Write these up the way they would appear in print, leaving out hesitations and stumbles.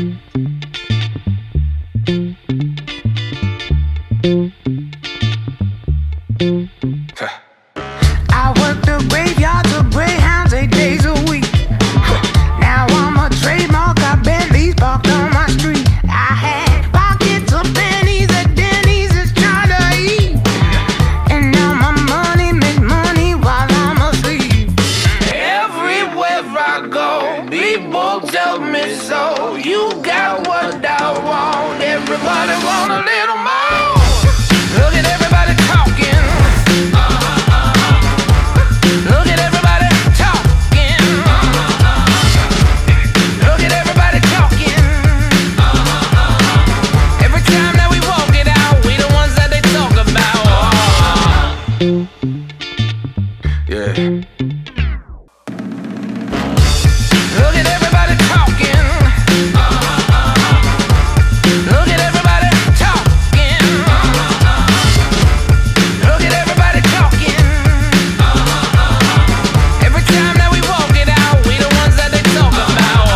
I work the graveyards of greyhounds 8 days a week. Now I'm a trademark, got Bentleys parked on my street. I had pockets of pennies at Denny's just trying to eat. And now my money make money while I'm asleep. Everywhere I go, people tell me so. You got what I want, everybody want a little more. Look at everybody talking. Look at everybody talking. Look at everybody talking. Every time that we walk it out, we the ones that they talk about. Yeah. Look at everybody talking. Look at everybody talking. Look at everybody talking. Every time that we walk it out, we the ones that they talk about.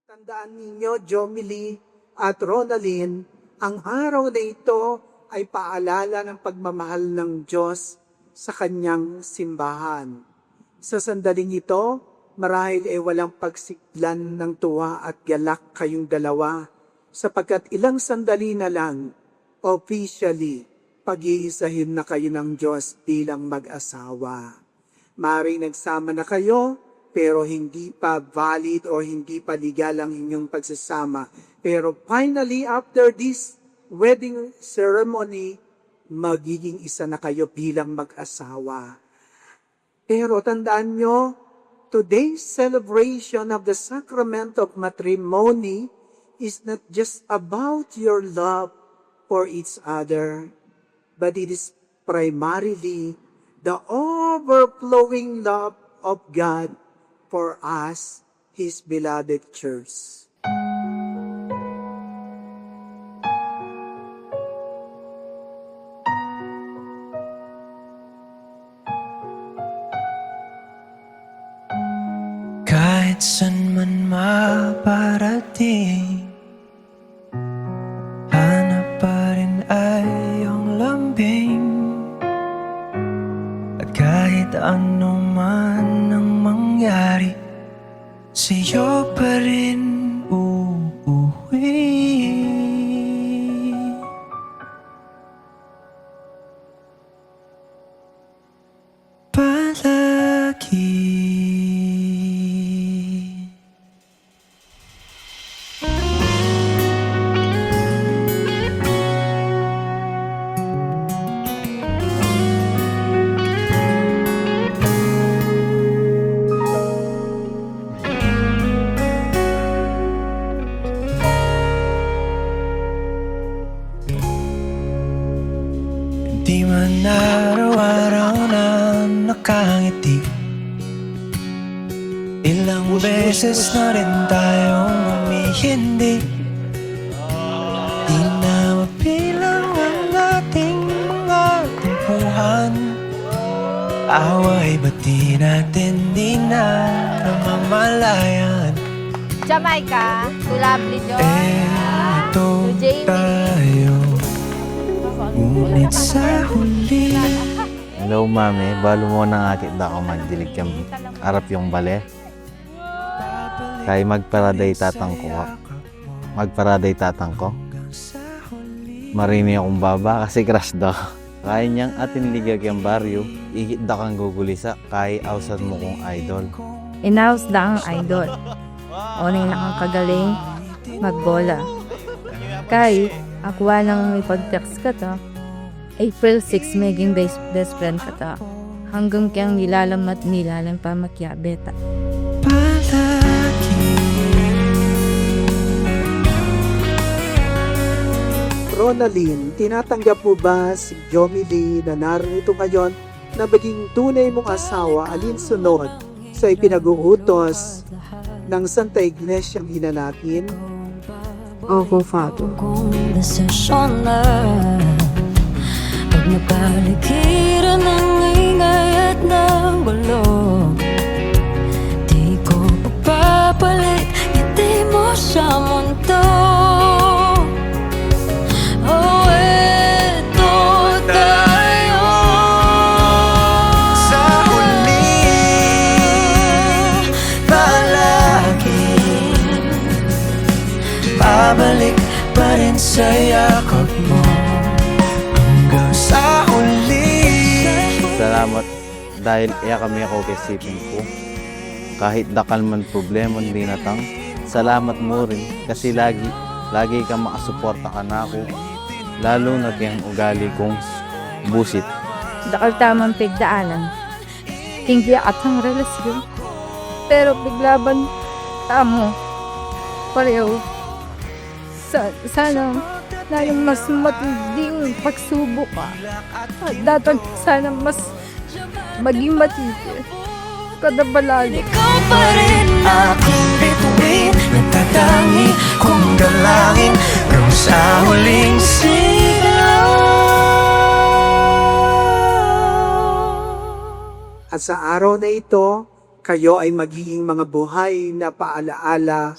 Tandaan ninyo, Jomily at Ronalyn, ang araw na ito ay paalala ng pagmamahal ng Diyos sa kanyang simbahan. Sa sandaling ito, marahil ay walang pagsiglan ng tuwa at galak kayong dalawa, sapagkat ilang sandali na lang, officially, pag-iisahin na kayo ng Diyos bilang mag-asawa. Maring nagsama na kayo, pero hindi pa valid o hindi pa legal ang inyong pagsasama. Pero finally, after this wedding ceremony, magiging isa na kayo bilang mag-asawa. Pero tandaan nyo, today's celebration of the sacrament of matrimony is not just about your love for each other, but it is primarily the overflowing love of God for us, His beloved church. Kahit san man maparating, hanap pa rin ay iyong lambing. At kahit ano man ang mangyari, sa'yo pa rin uuwi. Palagi. Di man araw-araw na nakangiti, ilang beses na rin tayong humihindi. Di na mapilang ang ating mga tampuhan. Away ba't di natin di na namamalayan? Jamaica, to Lovely Joy, Eto to Jamie. tayo, ngunit sa huli. Hello, mami. Balo mo nang akit da ako magdilig yung arap yung bale. Kay magparaday tatang ko. Magparaday tatang ko. Marini akong baba kasi crush daw. Kaya niyang atin ligag yung baryo, igit da kang gugulisa kay awsan mo kong idol. Inaus da ang idol. Oning nakakagaling magbola. Kay, akwa nang ipag-text ka ta. April 6, maging best friend ka ta. Hanggang kayang nilalam at nilalam pa makyabeta. Palagi. Ronalyn, tinatanggap mo ba si Jomily na narito ngayon na maging tunay mong asawa alinsunod sa ipinag-uutos ng Santa Iglesia Ina natin? Opo, Father. Kung desisyon na pag napaligiran ng ingay at ng bulong, dahil iya kami ako kesipin ko. Kahit dakal man problema hindi natang, salamat mo rin kasi lagi ka makasuporta ka na ako. Lalo na kayang ugali kong busit. Dakal tamang pigdaanan. Hindi at ang relasyon. Pero biglaban tamo. Pareho. Sana lalong mas matinding pagsubok ka. At datang sana mas maging matindi. Kada balali. Ikaw pa rin aking bituin, nagtatangi kong dalangin hanggang sa huling sigaw. At sa araw na ito, kayo ay magiging mga buhay na paalaala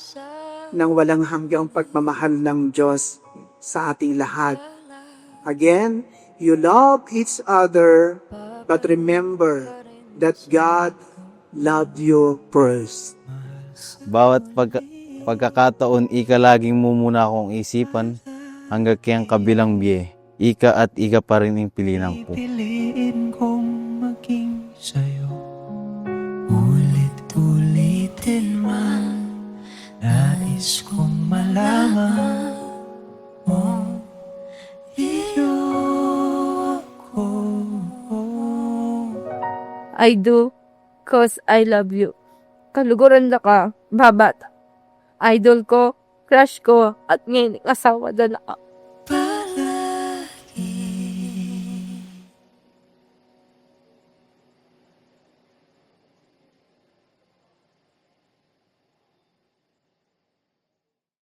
ng walang hanggang pagmamahal ng Diyos sa ating lahat. Again, you love each other, but remember that God loved you first. Bawat pagkakataon, ika laging mumuna akong isipan hanggang kayang kabilang biye. Ika at ika pa rin ang pilinan ko. Pipiliin kong maging sa'yo. Ulit-ulitin man, nais kong malaman mo iyo ako. I do, cause I love you. Kaluguran na ka, babat. Idol ko, crush ko, at ngayon asawa na ako.